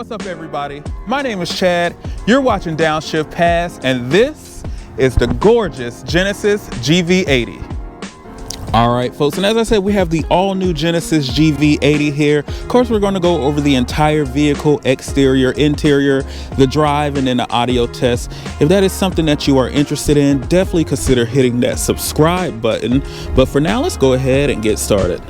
What's up, everybody? My name is Chad. You're watching Downshift Pass, and this is the gorgeous Genesis GV80. All right, folks, and as I said, we have the all-new Genesis GV80 here. Of course, we're going to go over the entire vehicle, exterior, interior, the drive, and then the audio test. If that is something that you are interested in, definitely consider hitting that subscribe button. But for now, let's go ahead and get started.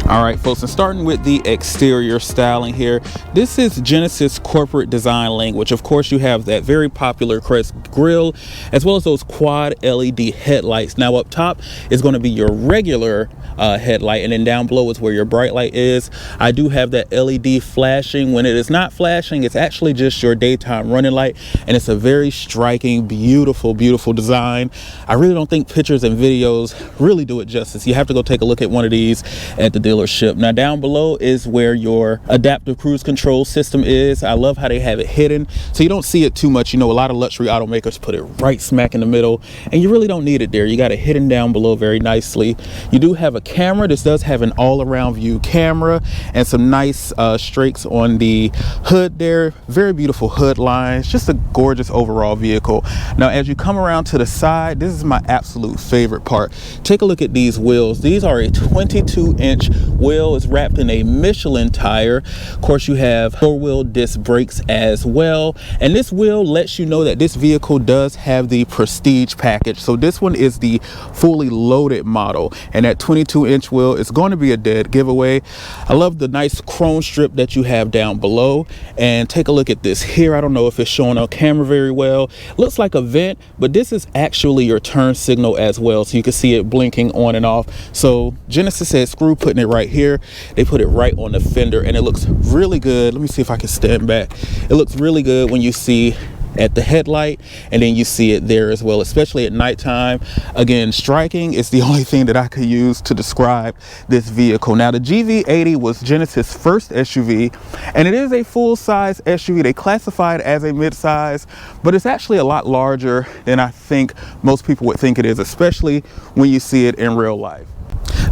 All right, folks, and starting with the exterior styling here, this is Genesis corporate design language. Of course, you have that very popular crest grille, as well as those quad LED headlights. Now up top is going to be your regular headlight, and then down below is where your bright light is. I do have that LED flashing. When it is not flashing, it's actually just your daytime running light, and it's a very striking, beautiful design. I really don't think pictures and videos really do it justice. You have to go take a look at one of these at the dealership. Now down below is where your adaptive cruise control system is. I love how they have it hidden so you don't see it too much. You know, a lot of luxury automakers put it right smack in the middle, and you really don't need it there. You got it hidden down below very nicely. You do have a camera. This does have an all-around view camera and some nice streaks on the hood there. Very beautiful hood lines. Just a gorgeous overall vehicle. Now as you come around to the side, this is my absolute favorite part. Take a look at these wheels. These are a 22-inch wheel. Is wrapped in a Michelin tire. Of course, you have four-wheel disc brakes as well, and this wheel lets you know that this vehicle does have the prestige package. So this one is the fully loaded model, and that 22-inch wheel is going to be a dead giveaway. I love the nice chrome strip that you have down below, and take a look at this here. I don't know if it's showing on camera very well. Looks like a vent, but this is actually your turn signal as well, so you can see it blinking on and off. So Genesis said screw putting it right here. They put it right on the fender, and it looks really good. Let me see if I can stand back. It looks really good when you see at the headlight, and then you see it there as well, especially at nighttime. Again, striking is the only thing that I could use to describe this vehicle. Now the GV80 was Genesis' first SUV, and it is a full-size SUV. They classify it as a mid-size, but it's actually a lot larger than I think most people would think it is, especially when you see it in real life.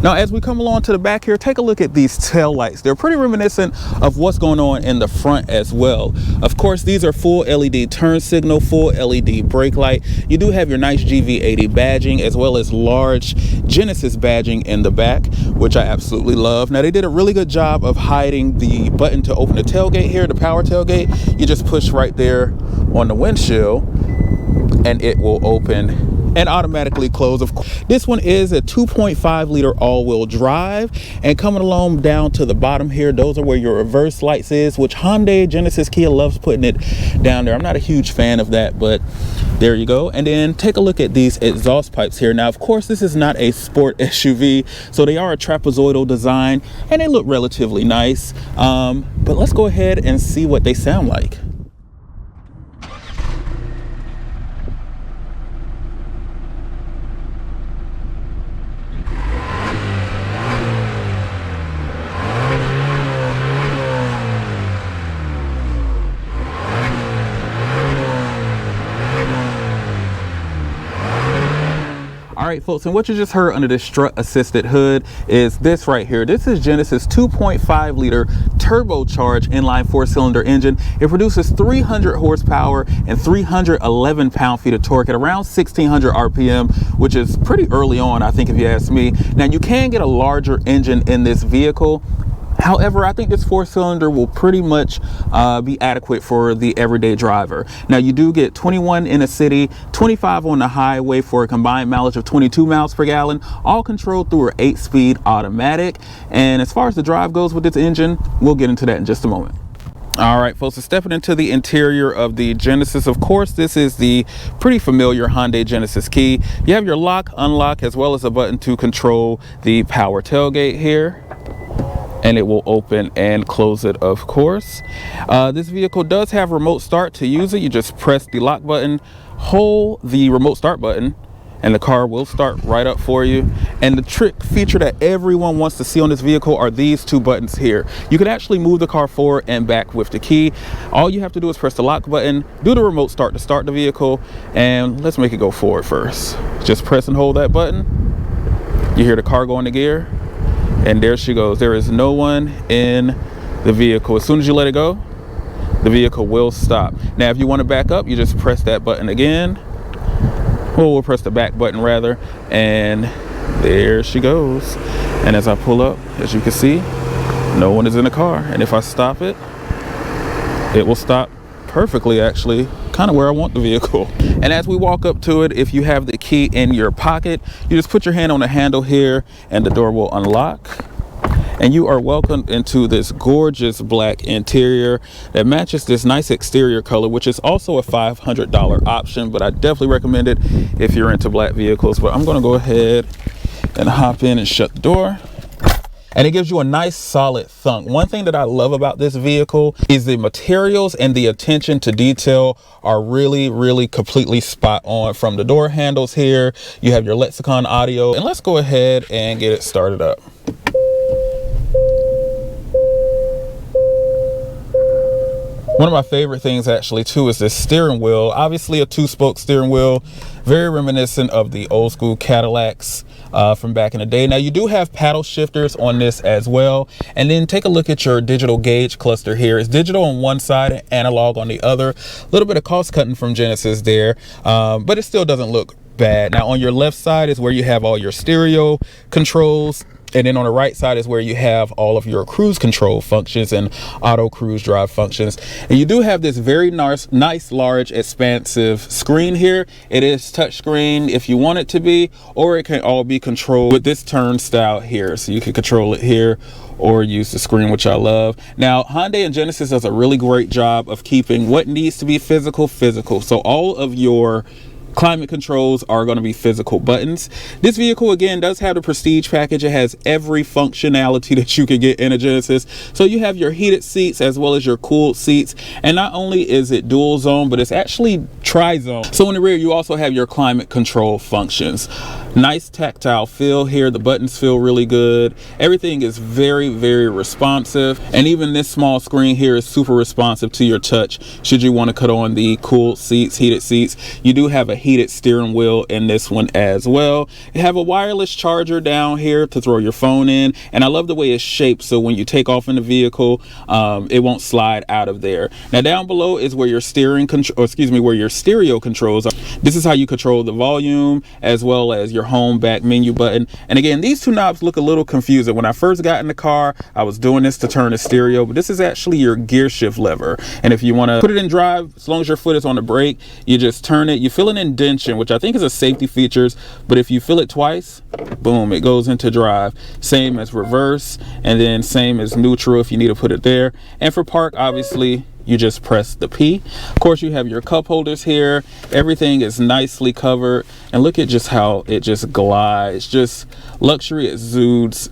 Now as we come along to the back here, take a look at these tail lights. They're pretty reminiscent of what's going on in the front as well. Of course, these are full LED turn signal, full LED brake light. You do have your nice GV80 badging, as well as large Genesis badging in the back, which I absolutely love. Now they did a really good job of hiding the button to open the tailgate here, the power tailgate. You just push right there on the windshield and it will open and automatically close. Of course, this one is a 2.5 liter all-wheel drive, and coming along down to the bottom here, those are where your reverse lights is, which Hyundai, Genesis, Kia loves putting it down there. I'm not a huge fan of that, but there you go. And then take a look at these exhaust pipes here. Now of course, this is not a sport SUV, so they are a trapezoidal design and they look relatively nice, but let's go ahead and see what they sound like. All right, folks, and what you just heard under this strut assisted hood is this right here. This is Genesis 2.5 liter turbocharged inline 4-cylinder engine. It produces 300 horsepower and 311 pound-feet of torque at around 1600 RPM, which is pretty early on, I think, if you ask me. Now you can get a larger engine in this vehicle. However, I think this 4-cylinder will pretty much be adequate for the everyday driver. Now you do get 21 in a city, 25 on the highway for a combined mileage of 22 miles per gallon, all controlled through an 8-speed automatic. And as far as the drive goes with this engine, we'll get into that in just a moment. All right, folks, so stepping into the interior of the Genesis, of course, this is the pretty familiar Hyundai Genesis key. You have your lock, unlock, as well as a button to control the power tailgate here, and it will open and close it, of course. This vehicle does have remote start. To use it, you just press the lock button, hold the remote start button, and the car will start right up for you. And the trick feature that everyone wants to see on this vehicle are these two buttons here. You can actually move the car forward and back with the key. All you have to do is press the lock button, do the remote start to start the vehicle, and let's make it go forward first. Just press and hold that button. You hear the car go into gear, and there she goes. There is no one in the vehicle. As soon as you let it go, the vehicle will stop. Now if you want to back up, you just press that button again. Well, we'll press the back button rather, and there she goes. And as I pull up, as you can see, no one is in the car. And if I stop it, it will stop perfectly, actually, kind of where I want the vehicle. And as we walk up to it, if you have the key in your pocket, you just put your hand on the handle here and the door will unlock. And you are welcomed into this gorgeous black interior that matches this nice exterior color, which is also a $500 option, but I definitely recommend it if you're into black vehicles. But I'm gonna go ahead and hop in and shut the door. And it gives you a nice solid thunk. One thing that I love about this vehicle is the materials and the attention to detail are really completely spot on. From the door handles here, you have your Lexicon audio, and let's go ahead and get it started up. One of my favorite things actually too is this steering wheel. Obviously a 2-spoke steering wheel, very reminiscent of the old school Cadillacs from back in the day. Now you do have paddle shifters on this as well. And then take a look at your digital gauge cluster here. It's digital on one side and analog on the other. A little bit of cost cutting from Genesis there, but it still doesn't look bad. Now on your left side is where you have all your stereo controls. And then on the right side is where you have all of your cruise control functions and auto cruise drive functions. And you do have this very nice, large, expansive screen here. It is touchscreen if you want it to be, or it can all be controlled with this turnstile here. So you can control it here or use the screen, which I love. Now, Hyundai and Genesis does a really great job of keeping what needs to be physical. So all of your climate controls are going to be physical buttons. This vehicle again does have the prestige package. It has every functionality that you can get in a Genesis. So you have your heated seats as well as your cooled seats, and not only is it dual zone, but it's actually tri-zone. So in the rear you also have your climate control functions. Nice tactile feel here. The buttons feel really good. Everything is very responsive, and even this small screen here is super responsive to your touch should you want to cut on the cooled seats, heated seats. You do have a heated steering wheel in this one as well. You have a wireless charger down here to throw your phone in, and I love the way it's shaped, so when you take off in the vehicle it won't slide out of there. Now down below is where your where your stereo controls are. This is how you control the volume as well as your home back menu button. And again, these two knobs look a little confusing. When I first got in the car, I was doing this to turn the stereo, but this is actually your gear shift lever. And if you want to put it in drive, as long as your foot is on the brake, you just turn it. You feel an indentation, which I think is a safety features, but if you feel it twice, boom, it goes into drive. Same as reverse, and then same as neutral if you need to put it there. And for park, obviously you just press the P. Of course, you have your cup holders here. Everything is nicely covered, and look at just how it just glides. Just luxury exudes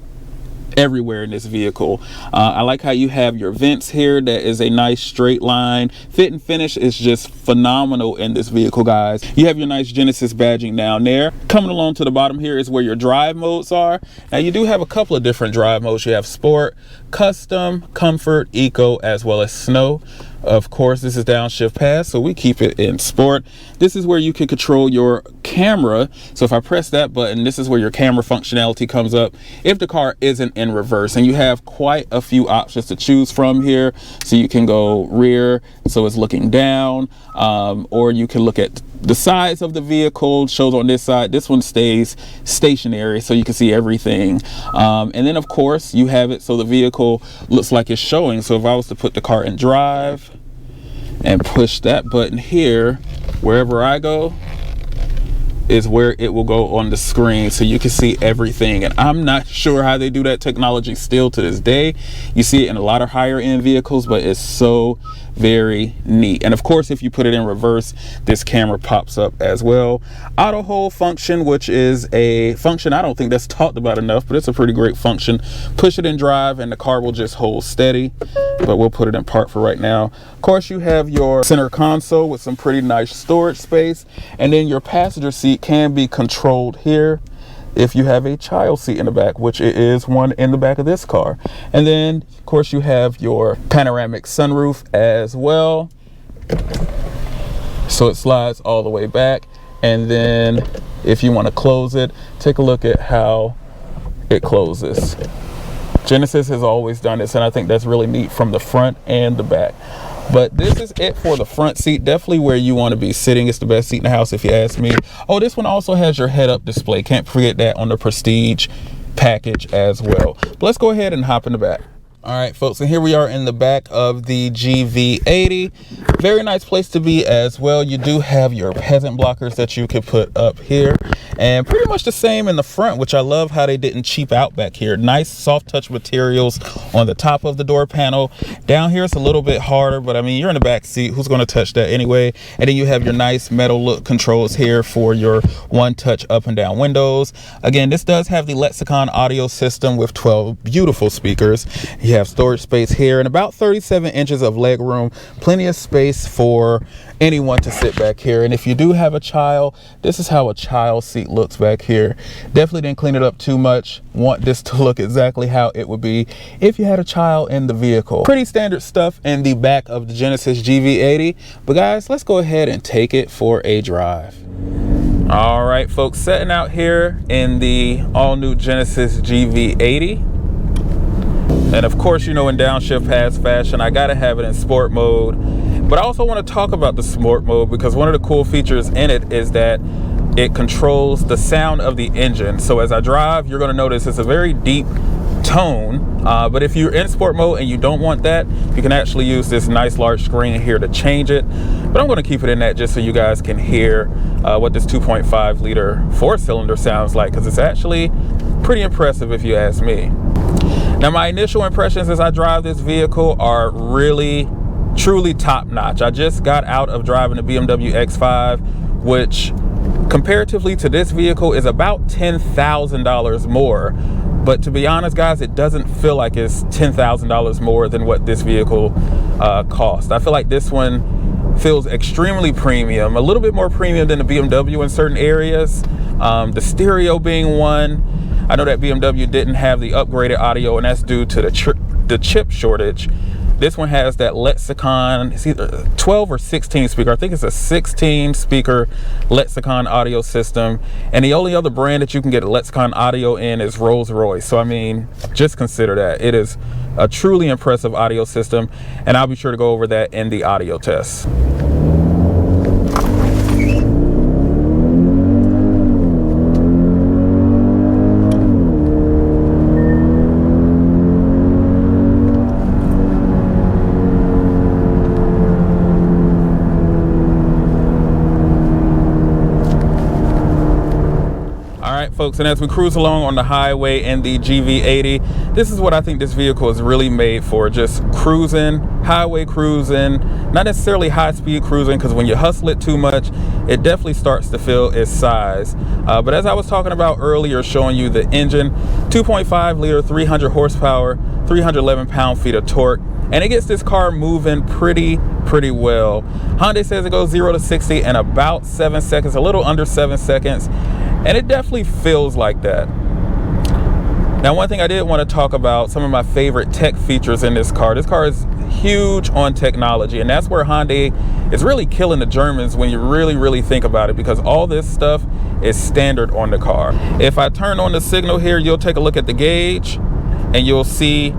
everywhere in this vehicle. I like how you have your vents here. That is a nice straight line. Fit and finish is just phenomenal in this vehicle, guys. You have your nice Genesis badging down there. Coming along to the bottom here is where your drive modes are. Now you do have a couple of different drive modes. You have sport, custom, comfort, eco, as well as snow. Of course, this is downshift pass, so we keep it in sport. This is where you can control your camera. So if I press that button, this is where your camera functionality comes up if the car isn't in reverse. And you have quite a few options to choose from here. So you can go rear, so it's looking down, or you can look at the size of the vehicle. Shows on this side. This one stays stationary, so you can see everything. And then of course you have it so the vehicle looks like it's showing. So if I was to put the car in drive and push that button here, wherever I go is where it will go on the screen, so you can see everything. And I'm not sure how they do that technology still to this day. You see it in a lot of higher end vehicles, but it's so very neat. And of course, if you put it in reverse, this camera pops up as well. Auto hold function, which is a function I don't think that's talked about enough, but it's a pretty great function. Push it in drive and the car will just hold steady, but we'll put it in park for right now. Of course, you have your center console with some pretty nice storage space, and then your passenger seat can be controlled here if you have a child seat in the back, which it is one in the back of this car. And then of course you have your panoramic sunroof as well, so it slides all the way back. And then if you want to close it, take a look at how it closes. Genesis has always done this, and I think that's really neat from the front and the back. But this is it for the front seat. Definitely where you want to be sitting. It's the best seat in the house if you ask me. Oh, this one also has your head-up display. Can't forget that on the Prestige package as well. But let's go ahead and hop in the back. All right, folks, and here we are in the back of the GV80. Very nice place to be as well. You do have your peasant blockers that you could put up here, and pretty much the same in the front, which I love how they didn't cheap out back here. Nice soft touch materials on the top of the door panel. Down here it's a little bit harder, but I mean, you're in the back seat, who's going to touch that anyway? And then you have your nice metal look controls here for your one touch up and down windows. Again, this does have the Lexicon audio system with 12 beautiful speakers. You have storage space here and about 37 inches of leg room, plenty of space for anyone to sit back here. And if you do have a child, this is how a child seat looks back here. Definitely didn't clean it up too much. Want this to look exactly how it would be if you had a child in the vehicle. Pretty standard stuff in the back of the Genesis GV80. But guys, let's go ahead and take it for a drive. All right, folks, setting out here in the all new Genesis GV80. And of course, you know, in downshift pass fashion, I gotta have it in sport mode. But I also want to talk about the sport mode because one of the cool features in it is that it controls the sound of the engine. So as I drive, you're gonna notice it's a very deep tone. But if you're in sport mode and you don't want that, you can actually use this nice large screen here to change it. But I'm gonna keep it in that just so you guys can hear what this 2.5 liter 4-cylinder sounds like, because it's actually pretty impressive if you ask me. Now, my initial impressions as I drive this vehicle are really, truly top notch. I just got out of driving the BMW X5, which comparatively to this vehicle is about $10,000 more. But to be honest, guys, it doesn't feel like it's $10,000 more than what this vehicle cost. I feel like this one feels extremely premium, a little bit more premium than the BMW in certain areas. The stereo being one. I know that BMW didn't have the upgraded audio, and that's due to the chip shortage. This one has that Lexicon, it's either 12 or 16 speaker. I think it's a 16 speaker Lexicon audio system. And the only other brand that you can get a Lexicon audio in is Rolls-Royce. So I mean, just consider that. It is a truly impressive audio system, and I'll be sure to go over that in the audio test. Folks, and as we cruise along on the highway in the GV80, this is what I think this vehicle is really made for. Just cruising, highway cruising, not necessarily high-speed cruising, because when you hustle it too much, it definitely starts to feel its size. But as I was talking about earlier, showing you the engine, 2.5 liter, 300 horsepower, 311 pound-feet of torque, and it gets this car moving pretty well. Hyundai says it goes 0 to 60 in about 7 seconds, a little under 7 seconds. And it definitely feels like that. Now, one thing I did want to talk about, some of my favorite tech features in this car. This car is huge on technology, and that's where Hyundai is really killing the Germans when you really think about it, because all this stuff is standard on the car. If I turn on the signal here, you'll take a look at the gauge, and you'll see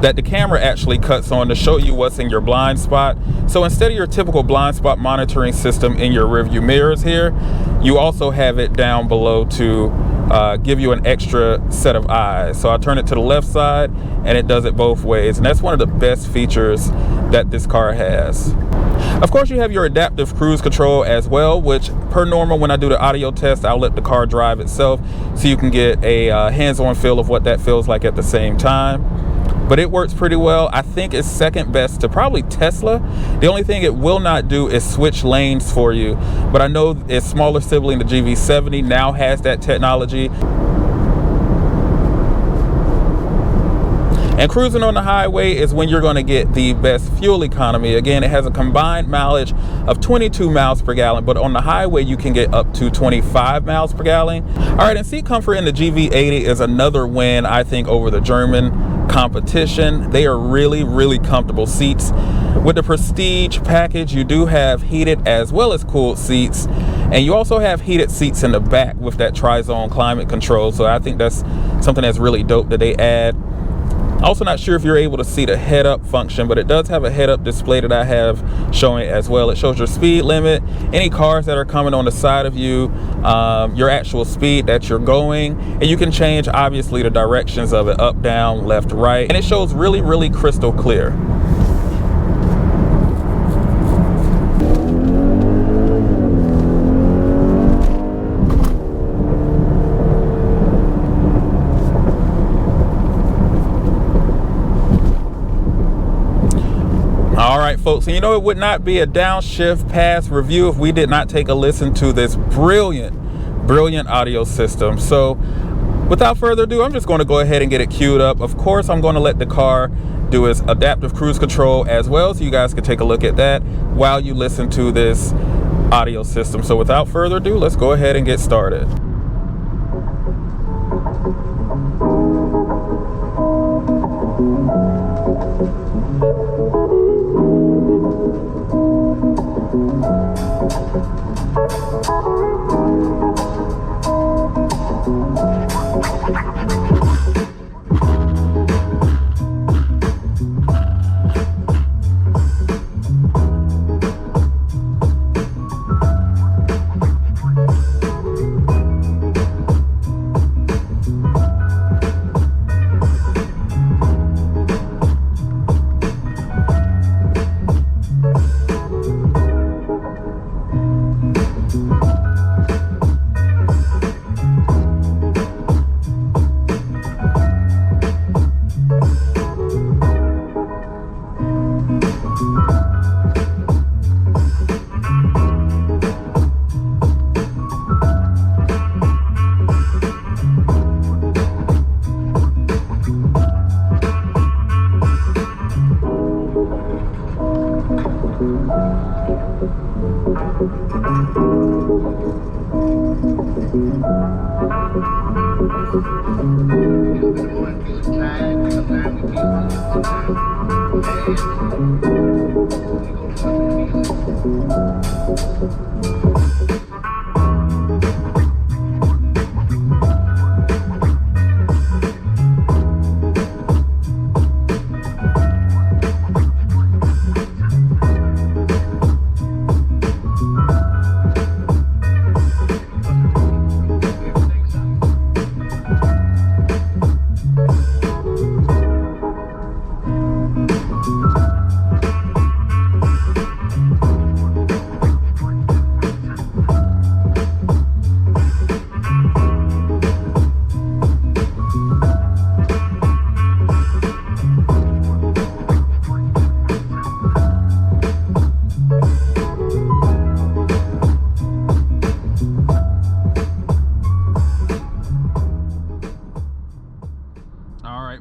that the camera actually cuts on to show you what's in your blind spot. So instead of your typical blind spot monitoring system in your rearview mirrors here, you also have it down below to give you an extra set of eyes. So I turn it to the left side and it does it both ways. And that's one of the best features that this car has. Of course, you have your adaptive cruise control as well, which per normal, when I do the audio test, I'll let the car drive itself so you can get a hands-on feel of what that feels like at the same time. But it works pretty well. I think it's second best to probably Tesla. The only thing it will not do is switch lanes for you. But I know its smaller sibling, the GV70, now has that technology. And cruising on the highway is when you're going to get the best fuel economy. Again, it has a combined mileage of 22 miles per gallon, but on the highway you can get up to 25 miles per gallon. All right, and seat comfort in the GV80 is another win, I think, over the German competition. They are really comfortable seats. With the Prestige package, you do have heated as well as cooled seats, and you also have heated seats in the back with that tri-zone climate control. So I think that's something that's really dope that they add. Also not sure if you're able to see the head up function, but it does have a head up display that I have showing as well. It shows your speed limit, any cars that are coming on the side of you, your actual speed that you're going, and you can change obviously the directions of it, up, down, left, right, and it shows really, really crystal clear. All right, folks, and you know, it would not be a downshift pass review if we did not take a listen to this brilliant audio system. So without further ado, I'm just going to go ahead and get it queued up. Of course, I'm going to let the car do its adaptive cruise control as well, so you guys can take a look at that while you listen to this audio system. So without further ado, let's go ahead and get started.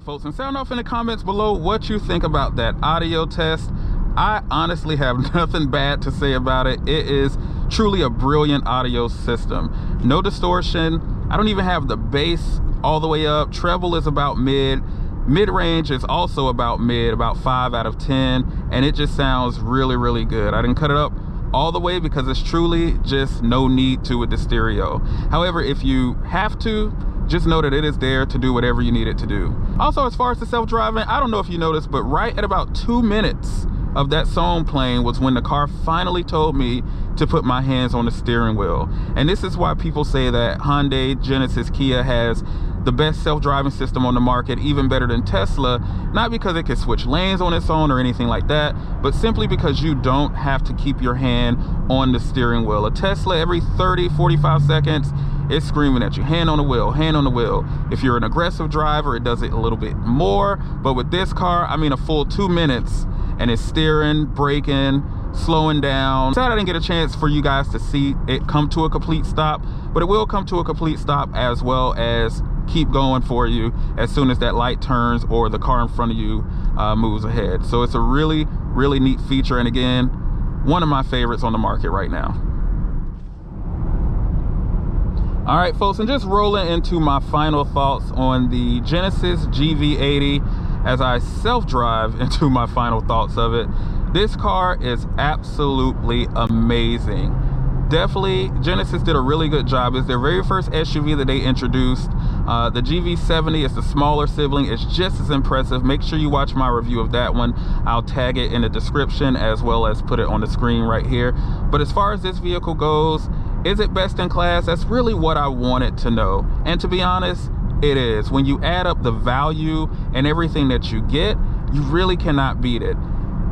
Folks, and sound off in the comments below what you think about that audio test. I honestly have nothing bad to say about it. It is truly a brilliant audio system. No distortion. I don't even have the bass all the way up. Treble is about mid-range is also about mid, about 5 out of 10, and it just sounds really, really good. I didn't cut it up all the way because it's truly just no need to with the stereo. However, if you have to, just know that it is there to do whatever you need it to do. Also, as far as the self-driving, I don't know if you noticed, but right at about 2 minutes of that song playing was when the car finally told me to put my hands on the steering wheel. And this is why people say that Hyundai, Genesis, Kia has the best self-driving system on the market, even better than Tesla, not because it can switch lanes on its own or anything like that, but simply because you don't have to keep your hand on the steering wheel. A Tesla, every 30-45 seconds, it's screaming at you, hand on the wheel, hand on the wheel. If you're an aggressive driver, it does it a little bit more, but with this car, I mean, a full 2 minutes, and it's steering, braking, slowing down. Sad I didn't get a chance for you guys to see it come to a complete stop, but it will come to a complete stop, as well as keep going for you as soon as that light turns or the car in front of you moves ahead. So it's a really, really neat feature, and again, one of my favorites on the market right now. All right, folks, and just rolling into my final thoughts on the Genesis GV80 as I self-drive into my final thoughts of it. This car is absolutely amazing. definitely, Genesis did a really good job. It's their very first SUV that they introduced. The GV70 is the smaller sibling. It's just as impressive. Make sure you watch my review of that one. I'll tag it in the description as well as put it on the screen right here. But as far as this vehicle goes, is it best in class? That's really what I wanted to know. And to be honest, it is. When you add up the value and everything that you get, you really cannot beat it.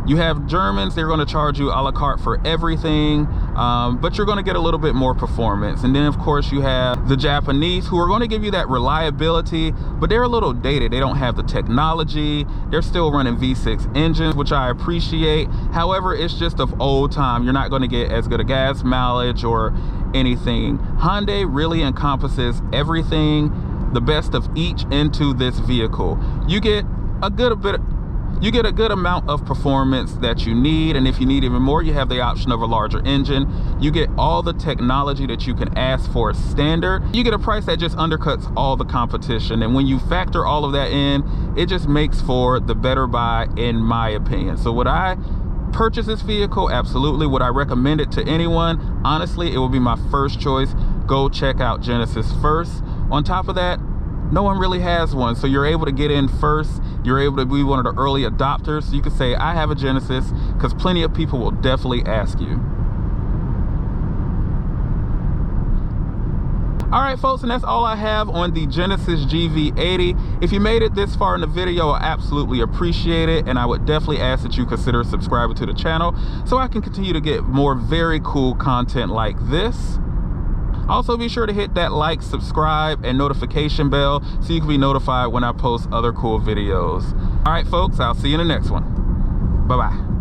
You have Germans, they're going to charge you a la carte for everything, but you're going to get a little bit more performance. And then of course you have the Japanese, who are going to give you that reliability, but they're a little dated. They don't have the technology. They're still running V6 engines, which I appreciate. However, it's just of old time. You're not going to get as good a gas mileage or anything. Hyundai really encompasses everything, the best of each, into this vehicle. You get a good amount of performance that you need, and if you need even more, you have the option of a larger engine. You get all the technology that you can ask for as standard. You get a price that just undercuts all the competition, and when you factor all of that in, it just makes for the better buy, in my opinion. So would I purchase this vehicle? Absolutely. Would I recommend it to anyone? Honestly, it would be my first choice. Go check out Genesis first. On top of that, no one really has one, so you're able to get in first. You're able to be one of the early adopters. So you can say, I have a Genesis, because plenty of people will definitely ask you. All right, folks, and that's all I have on the Genesis GV80. If you made it this far in the video, I absolutely appreciate it, and I would definitely ask that you consider subscribing to the channel so I can continue to get more very cool content like this. Also, be sure to hit that like, subscribe, and notification bell so you can be notified when I post other cool videos. All right, folks, I'll see you in the next one. Bye-bye.